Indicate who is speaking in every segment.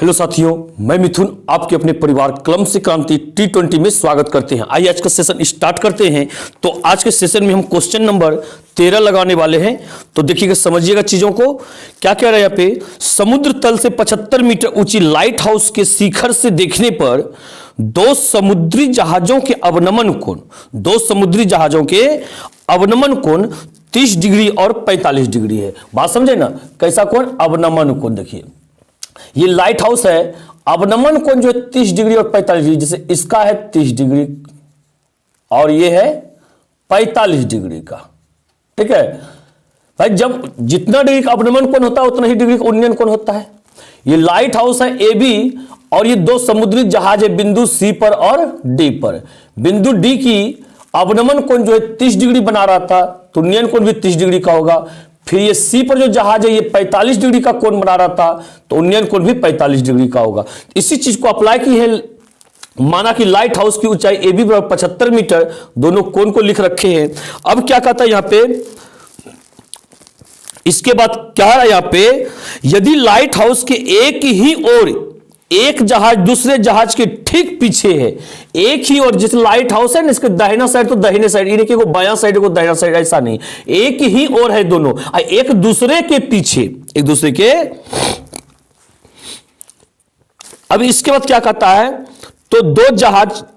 Speaker 1: Hello साथियों, मैं मिथुन आपके अपने परिवार कलम से क्रांति T20 में स्वागत करते हैं। आइए आज का सेशन स्टार्ट करते हैं। तो आज के सेशन में हम क्वेश्चन नंबर 13 लगाने वाले हैं। तो देखिएगा, समझिएगा चीजों को। क्या कह रहा है यहाँ पे, समुद्र तल से 75 मीटर ऊंची लाइट हाउस के शिखर से देखने पर दो समुद्री जहाजों के अवनमन कोण 30 डिग्री और 45 डिग्री है। बात समझे ना, कैसा कोण? अवनमन कोण। देखिए, ये लाइट हाउस है, अवनमन कोण जो है 30 डिग्री और 45 डिग्री। जैसे इसका है 30 डिग्री और ये है 45 डिग्री का। ठीक है भाई, जब जितना डिग्री का अवनमन कोण होता है उतना ही डिग्री का उन्नयन कोण होता है। ये लाइट हाउस है ए बी और ये दो समुद्री जहाज है बिंदु सी पर और डी पर। बिंदु डी की अवनमन कोण जो है 30 डिग्री बना रहा था, तो उन्नयन कोण भी 30 डिग्री का होगा। फिर ये सी पर जो जहाज है ये 45 डिग्री का कोण बना रहा था, तो उन्नयन कोण भी 45 डिग्री का होगा। इसी चीज को अप्लाई की है। माना कि लाइट हाउस की ऊंचाई ए बी बराबर 75 मीटर, दोनों कोण को लिख रखे हैं। अब क्या कहता है यहां पे, इसके बाद क्या है यहां पे, यदि लाइट हाउस के एक ही ओर एक जहाज दूसरे जहाज के ठीक पीछे है, एक ही ओर, जैसे लाइट हाउस है ना, इसके दाहिना साइड तो दाहिने साइड, ये देखिए, बायां साइड को दाहिना साइड, ऐसा नहीं, एक ही ओर है दोनों, एक दूसरे के पीछे, एक दूसरे के। अब इसके बाद क्या कहता है, तो दो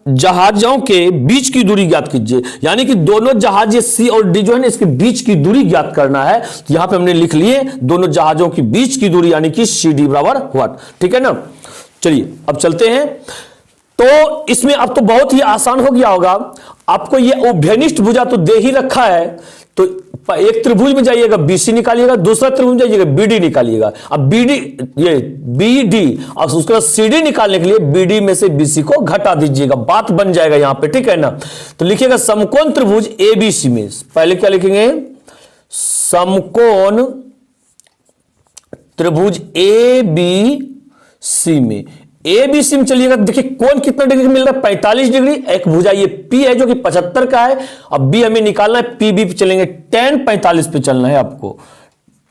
Speaker 1: जहाजों के बीच की दूरी ज्ञात कीजिए। यानी कि दोनों जहाज, ये सी और डी जो है ना, इसके बीच की दूरी ज्ञात करना है। तो यहां पे हमने लिख लिए दोनों जहाजों की बीच की दूरी, यानी कि सी डी बराबर व्हाट। ठीक है ना, चलिए अब चलते हैं। तो इसमें अब तो बहुत ही आसान हो गया होगा आपको। ये उभयनिष्ठ भुजा तो दे ही रखा है, तो एक त्रिभुज में जाइएगा बीसी निकालिएगा, दूसरा त्रिभुज में जाइएगा बीडी निकालिएगा। अब बीडी, ये बीडी, और उसके बाद सीडी निकालने के लिए बीडी में से बीसी को घटा दीजिएगा, बात बन जाएगा यहां पे। ठीक है ना, तो लिखिएगा समकोण त्रिभुज एबीसी में, पहले क्या लिखेंगे, समकोण त्रिभुज ए बी सी में, ए बी सी में चलिएगा। देखिए कोण कितना डिग्री मिल रहा है, 45 डिग्री। एक भुजा ये पी है जो कि 75 का है। अब बी हमें निकालना है, पी बी पे चलेंगे, tan 45 पे चलना है आपको,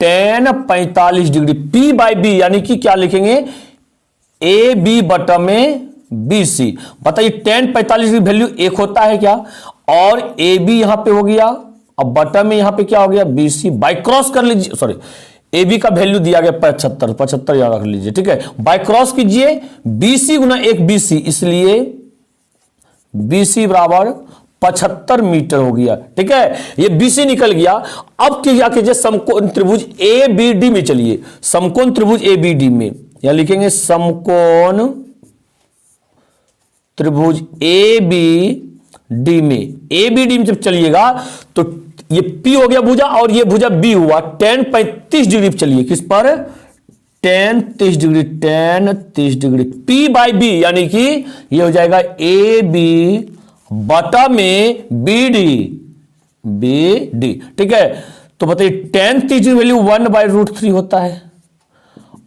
Speaker 1: tan 45 degree, P by B, यानी कि क्या लिखेंगे, ए बी बटा में बी सी। बताइए tan 45 डिग्री वैल्यू 1 होता है क्या, और ए बी यहां पे हो गया, अब बटा में यहां पे क्या हो गया, बी सी। बाई क्रॉस कर लीजिए, सॉरी, ए बी का वैल्यू दिया गया 75 याद रख लीजिए। ठीक है, बाय क्रॉस कीजिए, बीसी गुना 1 बीसी, इसलिए बीसी बराबर 75 मीटर हो गया। ठीक है, ये बीसी निकल गया। अब क्या कीजिए, समकोण त्रिभुज ए बी डी में चलिए, समकोण त्रिभुज ए बी डी में, यहां लिखेंगे समकोण त्रिभुज ए बी डी में, ए बी डी में जब चलिएगा तो ये P हो गया भुजा और ये भुजा B हुआ, tan 35 डिग्री पे चलिए, किस पर, tan 30 degree, tan 30 degree, P by B, यानी कि ये हो जाएगा ए बी बटा में बी डी। ठीक है, तो बताइए tan 30 डिग्री वैल्यू 1/√3 होता है,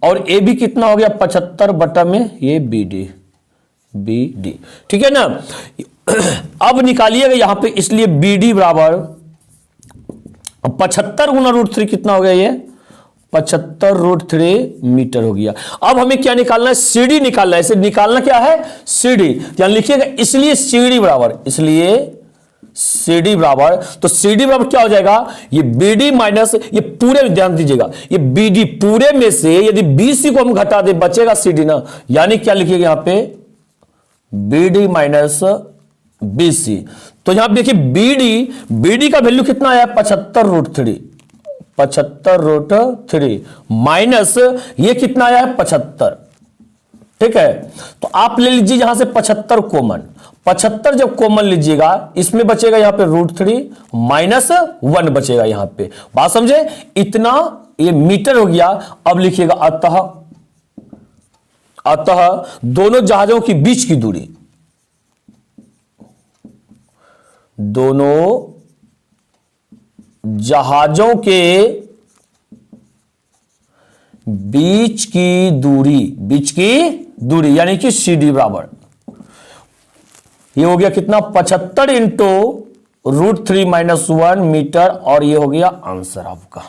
Speaker 1: और ए बी कितना हो गया, 75 बटा में ये बी डी। ठीक है ना, अब निकालिएगा यहां पे, इसलिए बी डी बराबर 75 गुना √3 कितना हो गया, ये 75√3 मीटर हो गया। अब हमें क्या निकालना है, सीडी निकालना है। इसे निकालना क्या है, सीडी, यहां लिखिएगा, इसलिए सीडी बराबर, तो सीडी बराबर क्या हो जाएगा, ये बीडी माइनस, ये पूरे, ध्यान दीजिएगा, ये बीडी पूरे में से यदि बीसी को हम घटा दे बचेगा सीडी ना, यानी क्या लिखिएगा यहां पे, बीडी माइनस बीसी। तो यहां देखिए बीडी का वैल्यू कितना आया, 75√3 माइनस ये कितना आया है, 75। ठीक है, तो आप ले लीजिए यहां से 75 कॉमन, 75 जब कॉमन लीजिएगा, इसमें बचेगा यहां पे √3 माइनस 1 बचेगा यहां पे। बात समझे, इतना ये मीटर हो गया। अब लिखिएगा अतः दोनों जहाजों की बीच की दूरी, दोनों जहाजों के बीच की दूरी यानी कि सी डी बराबर, ये हो गया कितना, 75 इंटू √3 माइनस 1 मीटर, और ये हो गया आंसर आपका।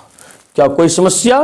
Speaker 1: क्या कोई समस्या?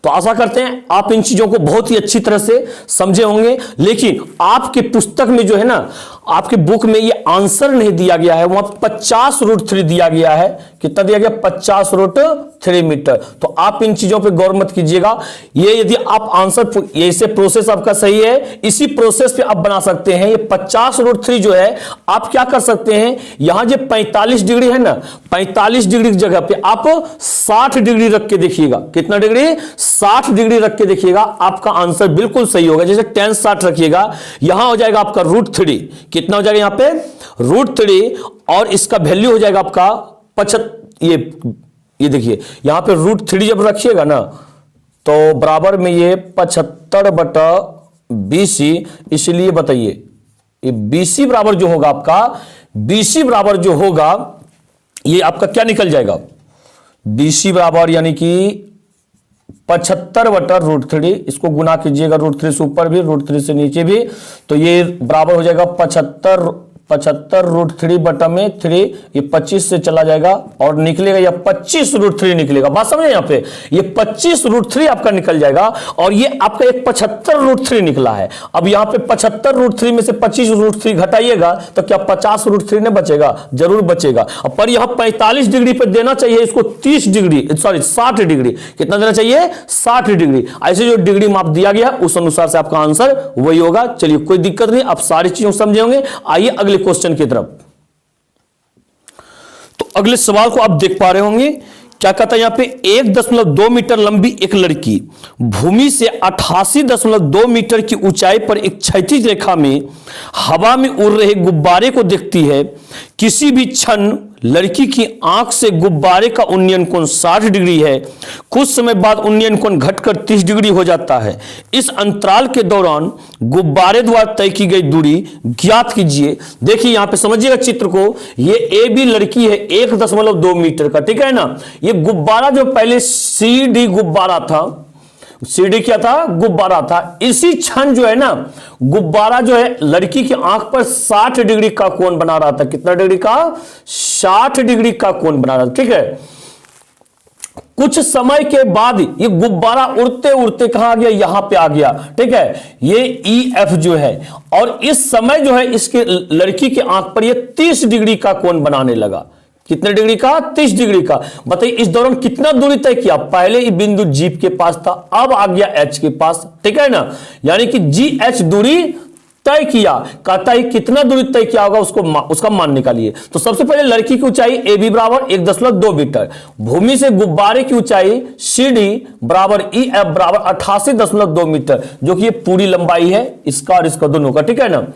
Speaker 1: तो आशा करते हैं आप इन चीजों को बहुत ही अच्छी तरह से समझे होंगे। लेकिन आपके पुस्तक में जो है ना, आपके बुक में ये आंसर नहीं दिया गया है, वहां 50√3 दिया गया है। कितना दिया गया? 50√3 मीटर। तो आप इन चीजों पे गौर मत कीजिएगा। ये यदि आप आंसर, ये इसे प्रोसेस आपका सही है, इसी प्रोसेस पे आप बना सकते हैं। ये 50√3 जो है, आप क्या कर सकते हैं, यहां जो 45 डिग्री है ना, 45 डिग्री की जगह पे आप 60 डिग्री रख के देखिएगा। कितना डिग्री? 60 डिग्री रख के देखिएगा, आपका आंसर बिल्कुल सही होगा। जैसे tan 60 रखिएगा, यहां हो जाएगा आपका √3। कितना हो जाएगा यहां पे? √3। और इसका वैल्यू हो जाएगा आपका 75। ये देखिए यहां पे √3 जब रखिएगा ना, तो बराबर में ये 75/BC। इसलिए बताइए ये BC बराबर जो होगा आपका, BC बराबर जो होगा, ये आपका क्या निकल जाएगा? BC बराबर यानी कि 75/√3। इसको गुना कीजिएगा, √3 से ऊपर भी, √3 से नीचे भी, तो ये बराबर हो जाएगा 75√3/3। ये 25 से चला जाएगा और निकलेगा या 25√3 निकलेगा। बात समझे? यहां पे ये 25√3 आपका निकल जाएगा और ये आपका एक 75√3 निकला है। अब यहां पे 75√3 में से 25√3 घटाइएगा तो क्या 50√3 ने बचेगा? जरूर बचेगा। पर यहां 45 डिग्री पे देना चाहिए इसको 30 डिग्री, सॉरी 60 डिग्री। कितना देना चाहिए? 60 डिग्री। ऐसे जो डिग्री माप दिया गया उस अनुसार से आपका आंसर वही होगा। चलिए कोई दिक्कत नहीं, आप सारी चीजों को समझे होंगे। आइए अगले क्वेश्चन की तरफ। तो अगले सवाल को आप देख पा रहे होंगे, क्या कहता है यहां पे, 1.2 मीटर लंबी एक लड़की भूमि से 88.2 मीटर की ऊंचाई पर एक क्षैतिज रेखा में हवा में उड़ रहे गुब्बारे को देखती है। किसी भी क्षण लड़की की आंख से गुब्बारे का उन्नयन कोण 60 डिग्री है। कुछ समय बाद उन्नयन कोण घटकर 30 डिग्री हो जाता है। इस अंतराल के दौरान गुब्बारे द्वारा तय की गई दूरी ज्ञात कीजिए। देखिए यहां पे समझिएगा चित्र को, ये AB लड़की है 1.2 मीटर का, ठीक है ना। ये गुब्बारा जो पहले CD गुब्बारा था, CD क्या था? गुब्बारा था। इसी क्षण जो है ना, गुब्बारा जो है लड़की की आंख पर 60 डिग्री का कोण बना रहा था। कितना डिग्री का? 60 डिग्री का कोण बना रहा था, ठीक है। कुछ समय के बाद ये गुब्बारा उड़ते उड़ते कहां आ गया? यहां पे आ गया, ठीक है। ये EF जो है, और इस समय जो है इसके लड़की की आंख पर ये 30 डिग्री का कोण बनाने लगा। कितने डिग्री का? 30 डिग्री का। बताइए इस दौरान कितना दूरी तय किया? पहले ये बिंदु G के पास था, अब आ गया H के पास, ठीक है ना। यानी कि GH दूरी तय किया। कहता है कितना दूरी तय किया होगा, उसका मान निकालिए। तो सबसे पहले लड़की की ऊंचाई AB बराबर 1.2 मीटर, भूमि से गुब्बारे की ऊंचाई CD बराबर EF बराबर 88.2 मीटर, जो कि ये पूरी लंबाई है इसका और इसका दोनों का, ठीक है ना।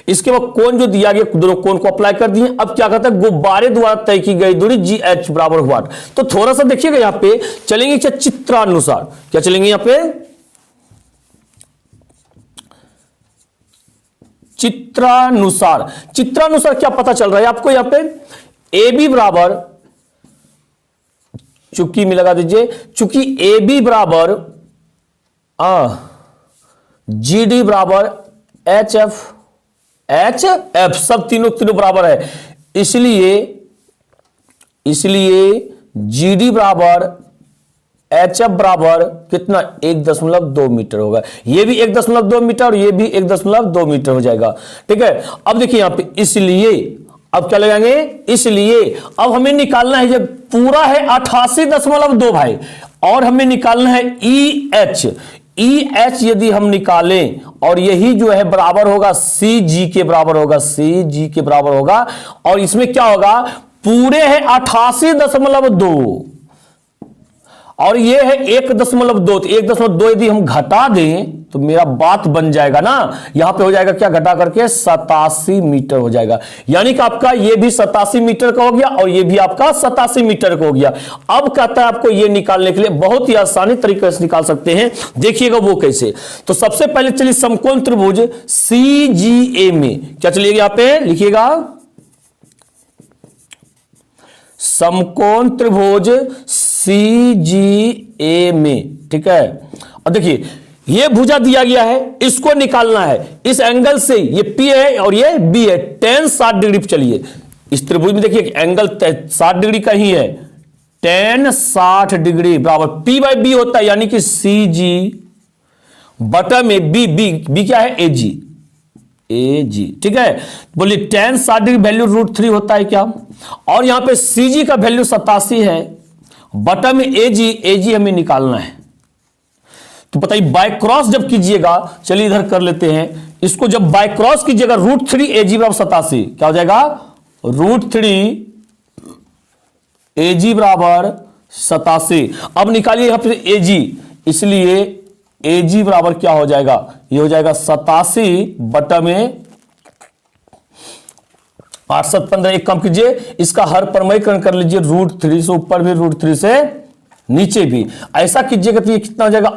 Speaker 1: इसके बाद कोण जो दिया गया, दोनों कोण को अप्लाई कर दिए। अब क्या कहता है? गुब्बारे द्वारा तय की गई दूरी GH बराबर हुआ। तो थोड़ा सा देखिएगा यहां पे चलेंगे क्या? चित्रानुसार। क्या चलेंगे यहां पे? चित्रानुसार। चित्रानुसार क्या पता चल रहा है आपको? यहां पे AB बराबर, चूंकि में लगा दीजिए, चूंकि AB बराबर GD बराबर HF, सब तीनों बराबर है। इसलिए GD बराबर HF बराबर कितना? 1.2 मीटर होगा। ये भी 1.2 मीटर और ये भी 1.2 मीटर हो जाएगा, ठीक है। अब देखिए यहां पे इसलिए, अब क्या लगाएंगे? इसलिए अब हमें निकालना है, जब पूरा है 88.2 भाई, और हमें निकालना है EH यदि हम निकालें, और यही जो है बराबर होगा CG के बराबर होगा, CG के बराबर होगा। और इसमें क्या होगा? पूरे है 88.2 और ये है 1.2। तो 1.2 यदि हम घटा दें तो मेरा बात बन जाएगा ना, यहां पे हो जाएगा क्या? घटा करके 87 मीटर हो जाएगा। यानी कि आपका ये भी 87 मीटर का हो गया और ये भी आपका 87 मीटर का हो गया। अब कहता है आपको ये निकालने के लिए बहुत ही आसानी तरीके से निकाल सकते हैं। देखिएगा वो कैसे। तो सबसे पहले चलिए समकोण त्रिभुज CGA में क्या चलिएगा? यहां पे लिखिएगा समकोण त्रिभुज CGA में, ठीक है। अब देखिए ये भुजा दिया गया है, इसको निकालना है। इस एंगल से ये P है और ये B है, tan 60 डिग्री पे चलिए। इस त्रिभुज में देखिए एंगल 60 डिग्री का ही है, tan 60 डिग्री बराबर P बाई बी होता है, यानी कि सी जी बटा में बी, बी क्या है, ए जी, ठीक है। बोलिए tan 60 डिग्री वैल्यू √3 होता है क्या, और यहां पे सी जी का वैल्यू 87 है, बटा में ए जी हमें निकालना है। तो बताइए बाय क्रॉस जब कीजिएगा, चलिए इधर कर लेते हैं इसको, जब बाय क्रॉस कीजिएगा √3 ए जी बराबर 87, क्या हो जाएगा, √3 ए जी बराबर 87। अब निकालिए यहां पे ए जी, इसलिए ए जी बराबर क्या हो जाएगा, ये हो जाएगा 87 बटा में 8 7 15, एक कम कीजिए, इसका हर परमयीकरण कर लीजिए, √3 से ऊपर भी √3 से नीचे भी, ऐसा कीजिएगा तो ये कितना हो जाएगा,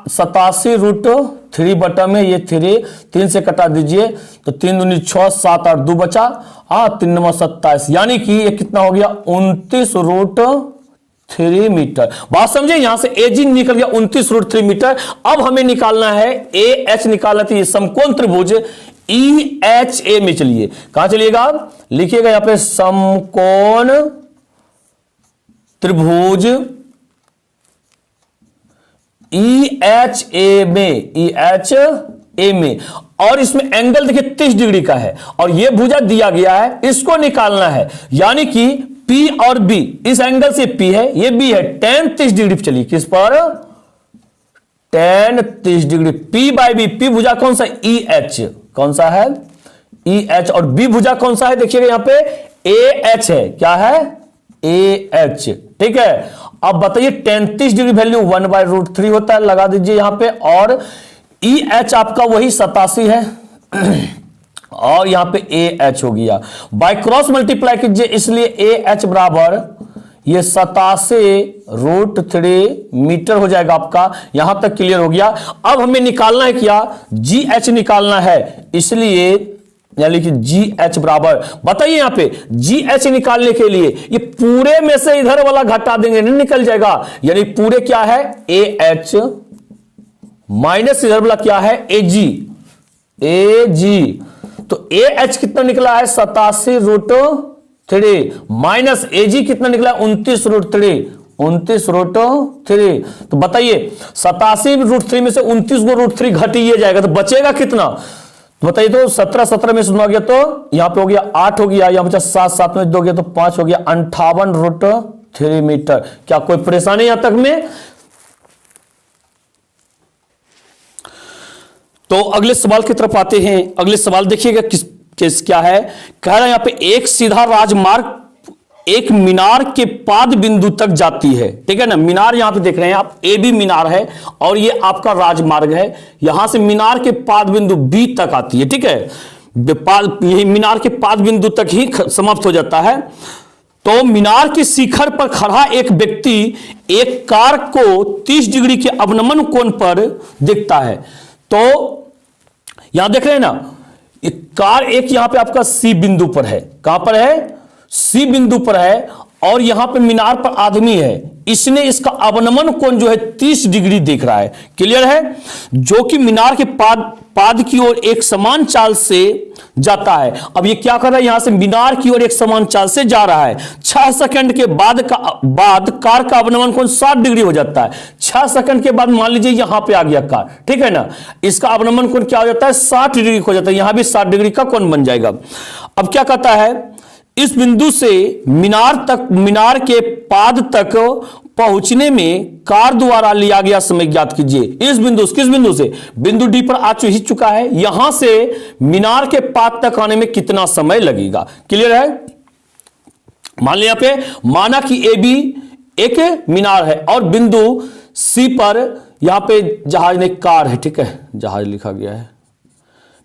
Speaker 1: 87 √3 बटा में ये 3 से कटा दीजिए तो 3 दूनी 6 7 8 2 बचा, 3 9 27, यानी कि ये कितना हो गया 29 √3 मीटर। बात समझे, यहां से एजी निकल गया 29 √3 मीटर। अब हमें निकालना है ए एच, निकालना थी समकोण त्रिभुज ई एच ए में। चलिए कहां चलिएगा, लिखिएगा यहां पे समकोण त्रिभुज ई एच ए में, और इसमें एंगल देखिए 30 डिग्री का है, और यह भुजा दिया गया है, इसको निकालना है, यानी कि P और B, इस एंगल से P है, ये B है, tan 30 डिग्री। चलिए किस पर, tan 30 degree, P by B, P भुजा कौन सा, EH, कौन सा है, EH, और B भुजा कौन सा है, देखिएगा यहां पे AH है, क्या है, AH, ठीक है। अब बताइए tan 30 डिग्री वैल्यू 1/√3 होता है, लगा दीजिए यहां पे, और EH आपका वही 87 है और यहां पे AH हो गया, बाय क्रॉस मल्टीप्लाई कीजिए, इसलिए AH बराबर ये 87 √3 मीटर हो जाएगा आपका। यहां तक क्लियर हो गया। अब हमें निकालना है क्या, GH निकालना है, इसलिए यानी कि GH बराबर, बताइए यहां पे GH निकालने के लिए ये पूरे में से इधर वाला घटा देंगे, नहीं निकल जाएगा, यानी पूरे क्या है AH माइनस इधर वाला क्या है AG, तो AH कितना निकला है 87 √3 माइनस AG कितना निकला 29 √3। तो बताइए 87 √3 में से 29 को √3 घटिए जाएगा तो बचेगा कितना, तो बताइए, तो 17 में सुना गया तो यहां पे हो गया 8 हो गया, यहां बचा 7 में 2 गया तो 5 हो गया, 58 √3 मीटर। क्या कोई परेशानी यहां तक में? तो अगले सवाल की तरफ आते हैं। अगले सवाल देखिएगा किस क्या है, कह रहा है यहां पे एक सीधा राजमार्ग एक मीनार के पाद बिंदु तक जाती है, ठीक है ना। मीनार यहां पे देख रहे हैं आप, ए बी मीनार है और ये आपका राजमार्ग है, यहां से मीनार के पाद बिंदु बी तक आती है, ठीक है। यही मीनार के पाद बिंदु तक ही समाप्त हो जाता है। तो मीनार के शिखर पर खड़ा एक व्यक्ति एक कार को 30 डिग्री के अवनमन कोण पर देखता है। तो यहां देख रहे हैं ना, एक कार एक यहां पे आपका सी बिंदु पर है, कहां पर है, सी बिंदु पर है, और यहां पे मीनार पर आदमी है, इसने इसका अवनमन कोण जो है 30 डिग्री देख रहा है, क्लियर है, जो कि मीनार के पाद की ओर एक समान चाल से जाता है। अब ये क्या कर रहा है, यहां से मीनार की ओर एक समान चाल से जा रहा है। 6 सेकंड के बाद कार का अवनमन कोण 60 डिग्री हो जाता है। 6 सेकंड के बाद मान लीजिए यहां पे आ गया कार, ठीक है ना, इसका अवनमन कोण क्या हो जाता है 60 डिग्री हो जाता है, यहां भी 60 डिग्री का कोण बन जाएगा। अब क्या कहता है, इस बिंदु से मीनार के पाद तक पहुंचने में कार द्वारा लिया गया समय ज्ञात कीजिए। किस बिंदु से, बिंदु डी पर आ ही चुका है, यहां से मीनार के पाद तक आने में कितना समय लगेगा, क्लियर है। मान लिया पे, माना कि ए बी एक मीनार है और बिंदु सी पर यहां पे जहाज नहीं कार है, ठीक है, जहाज लिखा गया है,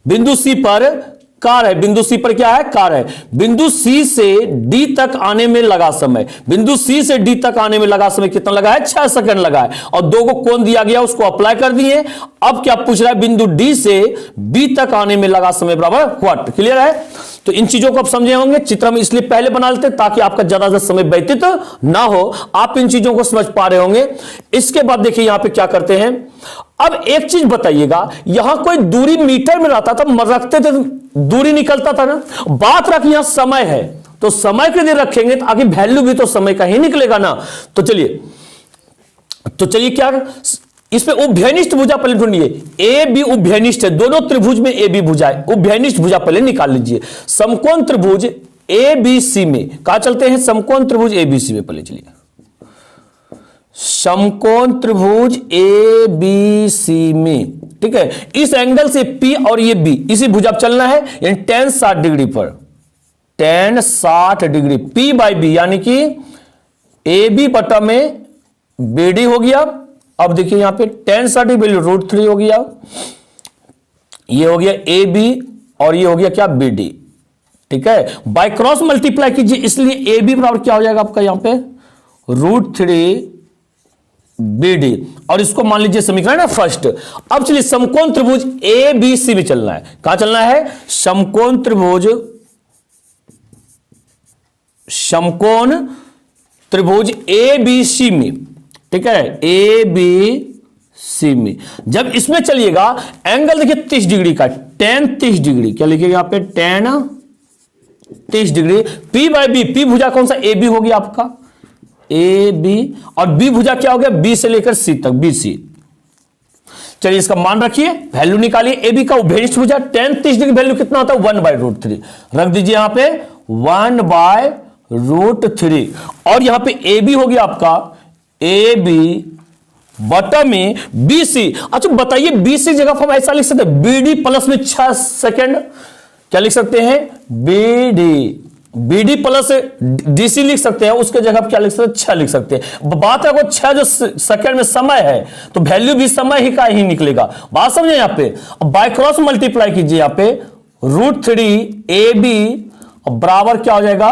Speaker 1: बिंदु सी पर कार है, बिंदु सी पर क्या है, कार है। बिंदु सी से डी तक आने में लगा समय, बिंदु सी से डी तक आने में लगा समय कितना लगा है, 6 सेकंड लगा है, और 2 को कोण दिया गया उसको अप्लाई कर दिए। अब क्या पूछ रहा है, बिंदु डी से बी तक आने में लगा समय बराबर व्हाट, क्लियर है। तो इन चीजों को आप समझे होंगे, चित्र में इसलिए पहले बना लेते ताकि आपका ज्यादा समय व्यतीत ना हो, आप इन चीजों को समझ पा रहे होंगे। इसके बाद देखिए यहां पे क्या करते हैं, अब एक चीज बताइएगा, यहां कोई दूरी मीटर में रहता था, रखते थे दूरी निकलता था ना, बात रख यहां समय है, तो समय के लिए रखेंगे तो आगे वैल्यू भी तो समय का ही निकलेगा ना। तो चलिए क्या इसमें उभयनिष्ठ भुजा पहले ढूंढिए। ए बी उभयनिष्ठ है, दोनों त्रिभुज में ए बी भुजा है, उभयनिष्ठ भुजा पहले निकाल लीजिए। समकोण त्रिभुज ए बी सी में कहा चलते हैं, समकोण त्रिभुज ए बी सी में पहले चलिए। समकोण त्रिभुज ए बी सी में, ठीक है, इस एंगल से P और ये B इसी भुजा पर चलना है, यानी tan 60 डिग्री पर, tan 60 degree P by B, यानी कि ए बी बटा में BD हो गया। अब देखिए यहां पे tan 60 वैल्यू √3 हो गया, ये हो गया ए बी और ये हो गया क्या BD, ठीक है। बाय क्रॉस मल्टीप्लाई कीजिए, इसलिए ए बी बराबर क्या हो जाएगा आपका यहां पे √3 BD, और इसको मान लीजिए समीकरण है फर्स्ट। अब चलिए समकोण त्रिभुज ए बी सी में चलना है, कहां चलना है, समकोण त्रिभुज ए बी सी में, ठीक है, ए बी सी में। जब इसमें चलिएगा एंगल देखिए 30 डिग्री का, tan 30 डिग्री, क्या लिखिएगा यहां पे tan 30 degree, P by B, P भुजा कौन सा, ए बी हो गया आपका, ए बी, और बी भुजा क्या हो गया, बी से लेकर सी तक, बी सी। चलिए इसका मान रखिए, वैल्यू निकालिए। ए बी का उभयनिष्ठ भुजा tan 30 डिग्री वैल्यू कितना होता है, 1/√3 रख दीजिए यहां पे 1/√3, और यहां पे ए बी हो गया आपका ए बी बटा में बी सी। अच्छा बताइए बी सी जगह हम ऐसा लिख सकते हैं, BD प्लस में 6 सेकेंड, क्या लिख सकते हैं, BD प्लस DC लिख सकते हैं, उसके जगह क्या लिख सकते हैं, 6 लिख सकते हैं। बात है वो 6 जो सेकंड में समय है, तो वैल्यू भी समय ही का ही निकलेगा, बात समझे यहां पे। अब बाय क्रॉस मल्टीप्लाई कीजिए यहां पे √3 AB बराबर क्या हो जाएगा,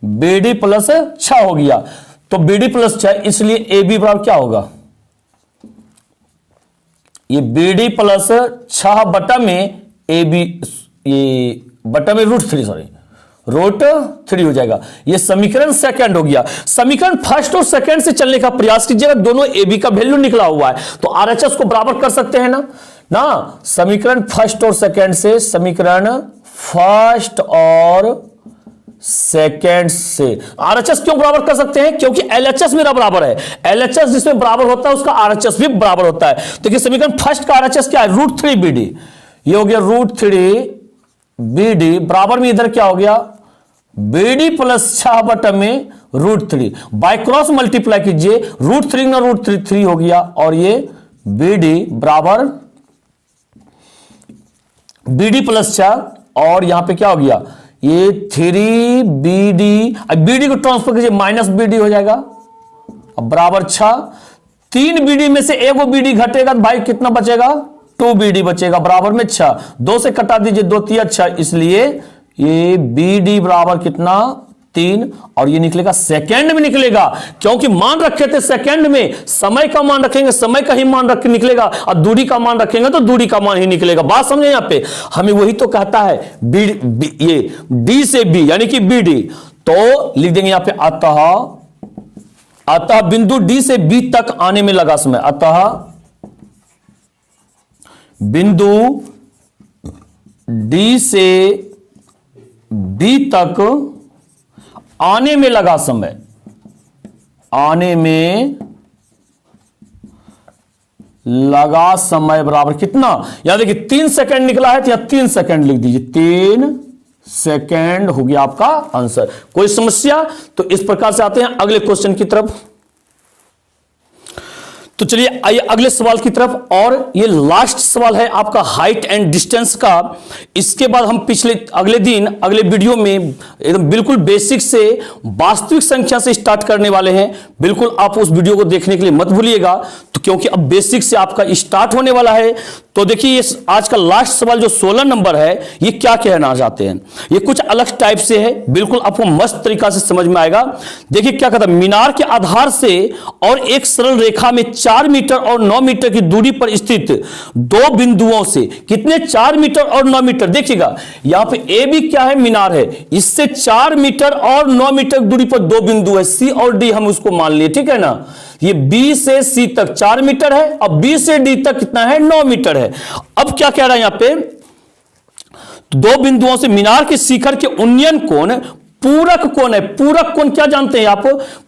Speaker 1: BD प्लस 6 हो गया, तो BD प्लस 6, इसलिए AB बराबर क्या होगा, ये BD प्लस 6 बटा में AB, ये बटा में √3 √3 हो जाएगा। ये समीकरण सेकंड हो गया। समीकरण फर्स्ट और सेकंड से चलने का प्रयास कीजिएगा, दोनों ए बी का वैल्यू निकला हुआ है, तो आरएचएस को बराबर कर सकते हैं ना। समीकरण फर्स्ट और सेकंड से, समीकरण फर्स्ट और सेकंड से आरएचएस क्यों बराबर कर सकते हैं, क्योंकि एलएचएस मेरा बराबर है, एलएचएस जिसमें बराबर होता है उसका आरएचएस भी बराबर होता है। तो समीकरण फर्स्ट का आरएचएस क्या है, √3 BD, ये हो गया √3 BD बराबर में इधर क्या हो गया, BD प्लस 6 बटा में √3, बाय क्रॉस मल्टीप्लाई कीजिए, √3 ना √3 हो गया, और ये BD बराबर BD प्लस 6, और यहां पे क्या हो गया, ये 3BD, अब BD को ट्रांसफर कीजिए -BD हो जाएगा, अब बराबर 6, 3BD में से एगो BD घटेगा तो भाई कितना बचेगा, 2BD बचेगा, बराबर में 6, 2 से कटा दीजिए, 2 3 6, इसलिए ये BD बराबर कितना 3, और ये निकलेगा सेकंड में निकलेगा, क्योंकि मान रखे थे सेकंड में, समय का मान रखेंगे समय का ही मान रख के निकलेगा, और दूरी का मान रखेंगे तो दूरी का मान ही निकलेगा। बात समझे यहां पे, हमें वही तो कहता है ये D से B यानी कि BD, तो लिख देंगे यहां पे अतः बिंदु D से B तक आने में लगा समय, अतः बिंदु D से B तक आने में लगा समय, आने में लगा समय बराबर कितना, यहां देखिए 3 सेकंड निकला है, तो यहां 3 सेकंड लिख दीजिए, 3 सेकंड हो गया आपका आंसर। कोई समस्या, तो इस प्रकार से आते हैं अगले क्वेश्चन की तरफ। तो चलिए आइए अगले सवाल की तरफ, और ये लास्ट सवाल है आपका हाइट एंड डिस्टेंस का। इसके बाद हम अगले वीडियो में एकदम बिल्कुल बेसिक से वास्तविक संख्या से स्टार्ट करने वाले हैं। बिल्कुल आप उस वीडियो को देखने के लिए मत भूलिएगा, तो क्योंकि अब बेसिक से आपका स्टार्ट होने वाला है। तो देखिए ये आज का लास्ट सवाल जो 16 नंबर है, ये क्या कहना चाहते हैं, ये कुछ अलग टाइप से है, बिल्कुल आपको मस्त तरीका से समझ में आएगा। देखिए क्या कहता है, मीनार के आधार से और एक सरल रेखा में 4 मीटर और 9 मीटर की दूरी पर स्थित 2 बिंदुओं से कितने, 4 मीटर और 9 मीटर। देखिएगा यहां पे ए बी क्या है, मीनार है, इससे 4 मीटर और 9 मीटर दूरी पर 2 बिंदु है, सी और डी हम उसको मान लिए, ठीक है ना। ये बी से सी तक 4 मीटर है, अब बी से डी तक कितना है, 9 मीटर है। अब क्या कह रहा है यहां पे, 2 बिंदुओं से मीनार के शिखर के उन्नयन कोण पूरक कोण है। पूरक कोण क्या जानते हैं आप?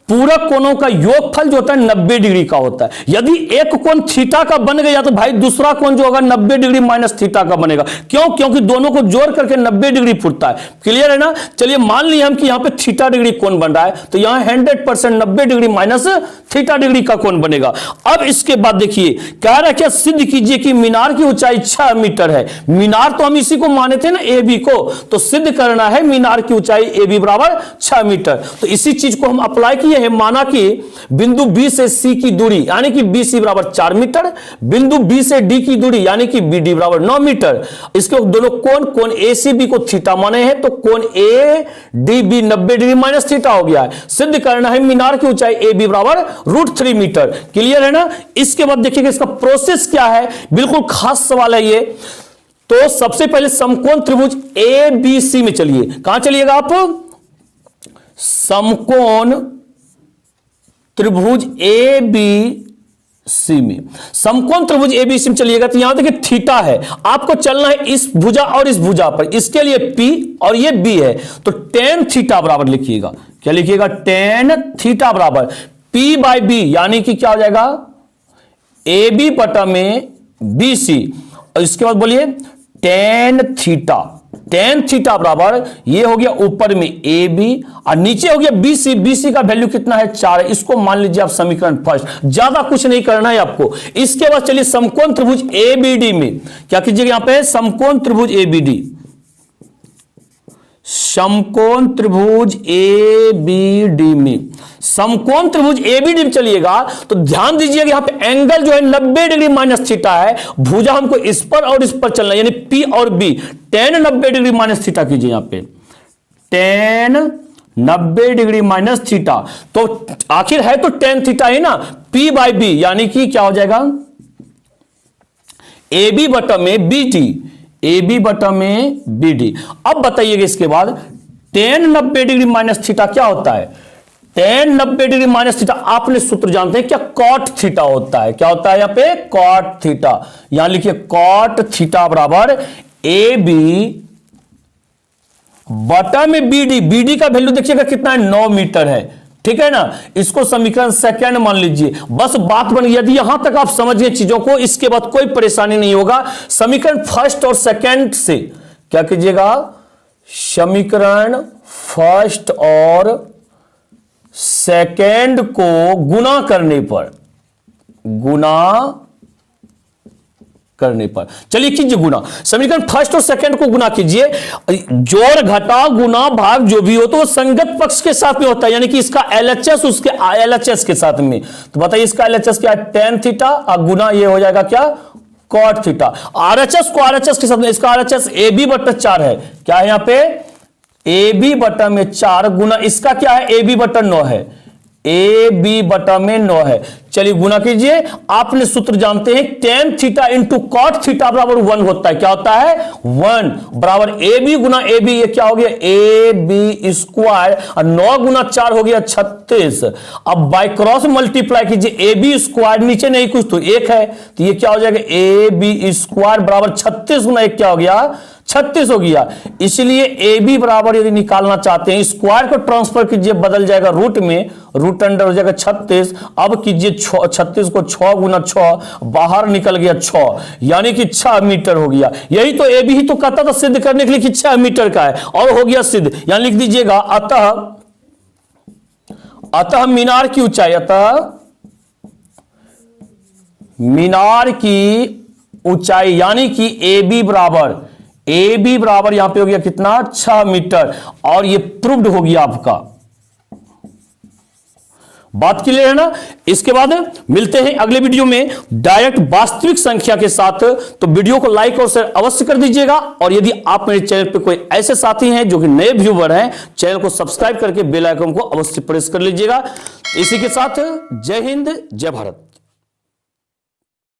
Speaker 1: पूरक कोणों का योगफल जो होता है 90 डिग्री का होता है। यदि एक कोण थीटा का बन गया तो भाई दूसरा कोण जो होगा 90 डिग्री माइनस थीटा का बनेगा। क्यों? क्योंकि दोनों को जोड़ करके 90 डिग्री फुटता है। क्लियर है ना? चलिए मान लिया हम कि यहां पे थीटा डिग्री कोण बन रहा है, तो यहां 100% 90 डिग्री माइनस थीटा डिग्री का कोण बनेगा। अब इसके बाद देखिए कह रहा है क्या, सिद्ध कीजिए कि मीनार की ऊंचाई 6 मीटर है। मीनार तो हम इसी को माने थे ना, ए बी को, तो सिद्ध करना है मीनार की ऊंचाई ए बी बराबर 6 मीटर। तो इसी चीज को हम अप्लाई किए हैं। माना कि बिंदु बी से सी की दूरी यानी कि बी सी बराबर 4 मीटर, बिंदु बी से डी की दूरी यानी कि बी डी बराबर 9 मीटर। इसके दोनों कोण ए सी बी को थीटा माने हैं, तो कोण A D B 90 degree minus theta हो गया है। सिद्ध करना है मीनार की ऊंचाई ए बी बराबर √3 मीटर। क्लियर है ना? इसके बाद देखिएगा इसका प्रोसेस क्या है, बिल्कुल खास सवाल है ये। तो सबसे पहले समकोण त्रिभुज ए बी सी में चलिए। कहां चलिएगा आप? समकोण त्रिभुज ए बी सी में। समकोण त्रिभुज ए बी सी में चलिएगा तो यहां देखिए थीटा है, आपको चलना है इस भुजा और इस भुजा पर। इसके लिए P और ये B है, तो tan थीटा बराबर लिखिएगा। क्या लिखिएगा? tan थीटा बराबर P/B यानी कि क्या हो जाएगा? AB बटा में BC। और इसके बाद बोलिए tan थीटा। tan थीटा बराबर ये हो गया ऊपर में AB और नीचे हो गया BC। BC का वैल्यू कितना है? 4 है। इसको मान लीजिए आप समीकरण फर्स्ट, ज्यादा कुछ नहीं करना है आपको। इसके बाद चलिए समकोण त्रिभुज ABD में क्या कीजिएगा? यहां पे समकोण त्रिभुज ABD, समकोण त्रिभुज ABD में, समकोण त्रिभुज ABD में चलिएगा तो ध्यान दीजिएगा यहां पे एंगल जो है 90 डिग्री माइनस थीटा है। भुजा हमको इस पर और इस पर चलना है, यानी P और B। tan 90 degree minus theta कीजिए यहां पे, tan 90 डिग्री माइनस थीटा। तो आखिर है तो tan थीटा है ना, P/B यानी कि क्या हो जाएगा? AB बटा में BD, AB बटा में BD। अब बताइएगा इसके बाद tan 90 डिग्री माइनस थीटा क्या होता है? tan 90 डिग्री माइनस थीटा आपने सूत्र जानते हैं क्या? cot थीटा होता है। क्या होता है यहां पे? cot theta. यहां लिखिए cot थीटा बराबर AB बटा में BD। BD का वैल्यू देखिएगा कितना है? 9 मीटर है। ठीक है ना? इसको समीकरण सेकंड मान लीजिए। बस बात बन गई। यदि यहां तक आप समझिए चीजों को, इसके बाद कोई परेशानी नहीं होगा। समीकरण फर्स्ट और सेकंड से क्या कीजिएगा? समीकरण फर्स्ट और सेकंड को गुना करने पर चलिए कीजिए गुना। समीकरण फर्स्ट और सेकंड को गुना कीजिए। जोड़ घटा गुना भाग जो भी हो तो वो संगत पक्ष के साथ में होता है, यानी कि इसका LHS उसके LHS के साथ में। तो बताइए इसका LHS क्या है? tan थीटा और गुना ये हो जाएगा क्या? cot theta. RHS को RHS के साथ में, इसका RHS AB बटा 4 है। क्या है यहां पे? AB बटा में 4 गुना इसका क्या है? AB बटा 9 है। AB बटा में 9 है। चलिए गुना कीजिए। आपने सूत्र जानते हैं tan theta into cot theta बराबर 1 होता है। क्या होता है? 1 बराबर AB गुना AB, ये क्या हो गया? AB स्क्वायर और 9 गुना 4 हो गया 36। अब बाय क्रॉस मल्टीप्लाई कीजिए। AB स्क्वायर नीचे नहीं कुछ तो 1 है, तो ये क्या हो जाएगा? AB स्क्वायर बराबर 36 गुना 1 क्या हो गया? 36 हो गया। इसलिए AB बराबर यदि निकालना चाहते हैं, स्क्वायर को ट्रांसफर कीजिए, बदल जाएगा रूट में, रूट अंडर हो जाएगा 36। अब कीजिए 36 को 6 गुना 6, बाहर निकल गया 6, यानी कि 6 मीटर हो गया। यही तो AB ही तो कहता था सिद्ध करने के लिए कि 6 मीटर का है, और हो गया सिद्ध। यहां लिख दीजिएगा अतः मीनार की ऊंचाई, अतः मीनार की ऊंचाई यानी कि AB बराबर यहां पे हो गया कितना? 6 मीटर। और ये प्रूव्ड हो गया आपका। बात क्लियर है ना? इसके बाद मिलते हैं अगले वीडियो में डायरेक्ट वास्तविक संख्या के साथ। तो वीडियो को लाइक और शेयर अवश्य कर दीजिएगा। और यदि आप मेरे चैनल पे कोई ऐसे साथी हैं जो कि नए व्यूवर हैं, चैनल को सब्सक्राइब करके बेल आइकन को अवश्य प्रेस कर लीजिएगा। इसी के साथ जय हिंद, जय भारत।